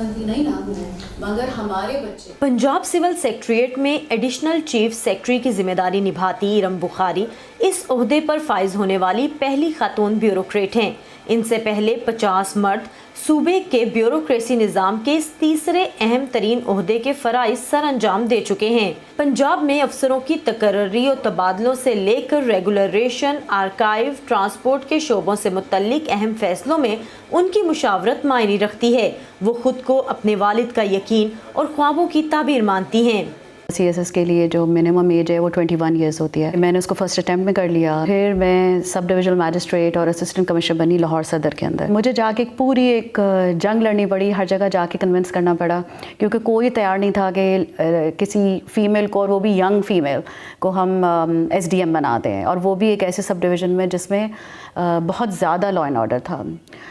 نہیں نہ ہو مگر ہمارے بچے. پنجاب سول سیکریٹریٹ میں ایڈیشنل چیف سیکرٹری کی ذمہ داری نبھاتی ارم بخاری اس عہدے پر فائز ہونے والی پہلی خاتون بیوروکریٹ ہیں. ان سے پہلے 50 مرد صوبے کے بیوروکریسی نظام کے اس تیسرے اہم ترین عہدے کے فرائض سر انجام دے چکے ہیں. پنجاب میں افسروں کی تقرری اور تبادلوں سے لے کر ریگولیشن، آرکائیو، ٹرانسپورٹ کے شعبوں سے متعلق اہم فیصلوں میں ان کی مشاورت معنی رکھتی ہے. وہ خود کو اپنے والد کا یقین اور خوابوں کی تعبیر مانتی ہیں. سی ایس ایس کے لیے جو منیمم ایج ہے وہ 21 ایئرس ہوتی ہے. میں نے اس کو فرسٹ اٹیمپٹ میں کر لیا. پھر میں سب ڈویژنل میجسٹریٹ اور اسسٹنٹ کمشنر بنی لاہور صدر کے اندر. مجھے جا کے پوری ایک جنگ لڑنی پڑی، ہر جگہ جا کے کنونس کرنا پڑا، کیونکہ کوئی تیار نہیں تھا کہ کسی فیمیل کو، اور وہ بھی ینگ فیمیل کو، ہم ایس ڈی ایم بنا دیں، اور وہ بھی ایک ایسے سب ڈویژن میں جس میں بہت زیادہ لا اینڈ آرڈر تھا.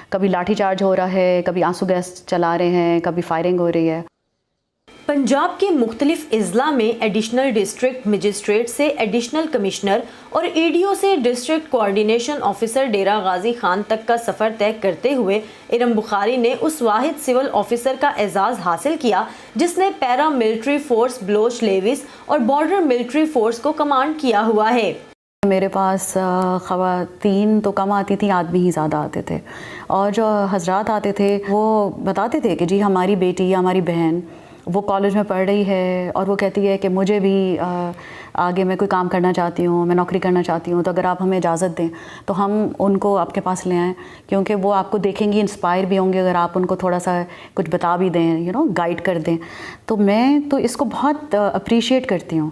کبھی لاٹھی چارج ہو رہا ہے، کبھی آنسو گیس چلا رہے ہیں، کبھی فائرنگ ہو رہی ہے. پنجاب کے مختلف اضلاع میں ایڈیشنل ڈسٹرکٹ مجسٹریٹ سے ایڈیشنل کمشنر اور ای ڈی او سے district coordination officer Dera Ghazi Khan تک کا سفر طے کرتے ہوئے ارم بخاری نے اس واحد سول آفیسر کا اعزاز حاصل کیا جس نے پیرا ملٹری فورس بلوچ لیویس اور بارڈر ملٹری فورس کو کمانڈ کیا ہوا ہے. میرے پاس خواتین تو کم آتی تھیں، آدمی ہی زیادہ آتے تھے، اور جو حضرات آتے تھے وہ بتاتے تھے کہ جی ہماری بیٹی یا ہماری بہن وہ کالج میں پڑھ رہی ہے، اور وہ کہتی ہے کہ مجھے بھی آگے میں کوئی کام کرنا چاہتی ہوں، میں نوکری کرنا چاہتی ہوں، تو اگر آپ ہمیں اجازت دیں تو ہم ان کو آپ کے پاس لے آئیں، کیونکہ وہ آپ کو دیکھیں گی، انسپائر بھی ہوں گے اگر آپ ان کو تھوڑا سا کچھ بتا بھی دیں، گائیڈ کر دیں. تو میں تو اس کو بہت اپریشیٹ کرتی ہوں.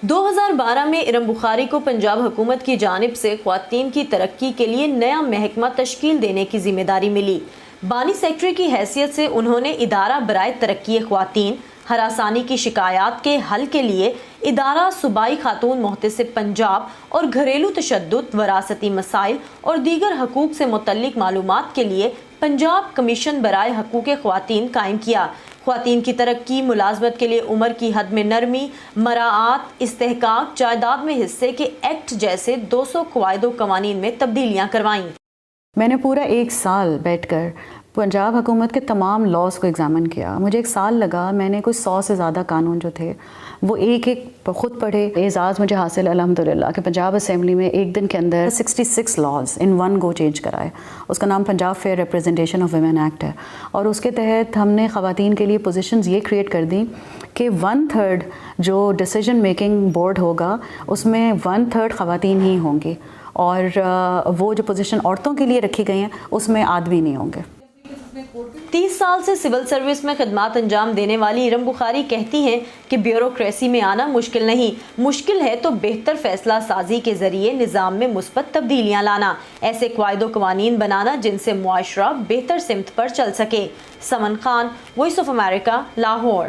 2012 میں ارم بخاری کو پنجاب حکومت کی جانب سے خواتین کی ترقی کے لیے نیا محکمہ تشکیل دینے کی ذمہ داری ملی. بانی سیکرٹری کی حیثیت سے انہوں نے ادارہ برائے ترقی خواتین، ہراسانی کی شکایات کے حل کے لیے ادارہ صوبائی خاتون محتسب پنجاب اور گھریلو تشدد، وراثتی مسائل اور دیگر حقوق سے متعلق معلومات کے لیے پنجاب کمیشن برائے حقوق خواتین قائم کیا. خواتین کی ترقی، ملازمت کے لیے عمر کی حد میں نرمی، مراعات، استحقاق، جائیداد میں حصے کے ایکٹ جیسے 200 قواعد و قوانین میں تبدیلیاں کروائیں. میں نے پورا 1 سال بیٹھ کر پنجاب حکومت کے تمام لاز کو ایگزامن کیا. مجھے 1 سال لگا. میں نے کوئی 100 سے زیادہ قانون جو تھے وہ ایک خود پڑھے. اعزاز مجھے حاصل الحمدللہ کہ پنجاب اسمبلی میں ایک دن کے اندر 66 laws in one go change کرائے. اس کا نام Punjab fair representation of women act ہے، اور اس کے تحت ہم نے خواتین کے لیے پوزیشنز یہ کریٹ کر دیں کہ 1/3 جو ڈیسیجن میکنگ بورڈ ہوگا اس میں 1/3 خواتین ہی ہوں گی، اور وہ جو پوزیشن عورتوں کے لیے رکھی گئی ہیں اس میں آدمی نہیں ہوں گے. 30 سال سے سول سروس میں خدمات انجام دینے والی ارم بخاری کہتی ہیں کہ بیوروکریسی میں آنا مشکل نہیں، مشکل ہے تو بہتر فیصلہ سازی کے ذریعے نظام میں مثبت تبدیلیاں لانا، ایسے قواعد و قوانین بنانا جن سے معاشرہ بہتر سمت پر چل سکے. Saman Khan, voice of America, Lahore.